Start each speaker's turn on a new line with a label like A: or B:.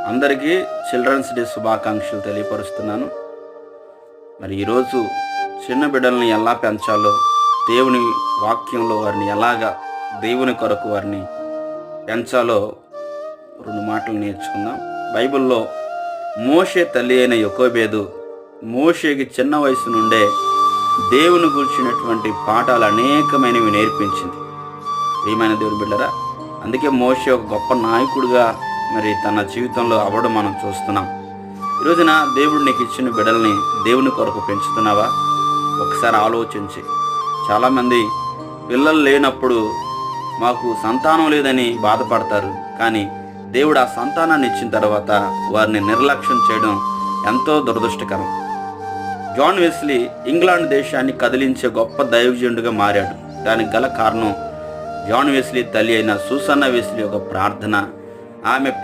A: అందరికీ children's day శుభాకాంక్షలు తెలియపరుస్తున్నాను. మరి ఈరోజు చిన్న బిడ్డల్ని ఎలా పెంచాలో, దేవుని వాక్యంలో వారిని ఎలాగా దేవుని కొరకు వారిని పెంచాలో 2 మాటలు నేర్చుకుందాం. బైబిల్లో మోషే తల్లి అయిన యొకోబేదు మోషేకి చిన్న వయసు నుండే దేవుని గురించినటువంటి పాఠాలు అనేకమైనవి నేర్పించింది. ప్రియమైన దేవుని బిడ్డరా, అందుకే మోషే ఒక గొప్ప నాయకుడిగా మరి తన జీవితంలో అవ్వడం మనం చూస్తున్నాం. ఈరోజున దేవుడు నీకు ఇచ్చిన బిడ్డల్ని దేవుని కొరకు పెంచుతున్నావా? ఒకసారి ఆలోచించి. చాలామంది పిల్లలు లేనప్పుడు మాకు సంతానం లేదని బాధపడతారు. కానీ దేవుడు ఆ సంతానాన్ని ఇచ్చిన తర్వాత వారిని నిర్లక్ష్యం చేయడం ఎంతో దురదృష్టకరం. జాన్ వెస్లీ ఇంగ్లాండ్ దేశాన్ని కదిలించే గొప్ప దైవజనుడిగా మారాడు. దానికి గల కారణం జాన్ వెస్లీ తల్లి అయిన సూసన్న వెస్లీ యొక్క ప్రార్థన. ఆమె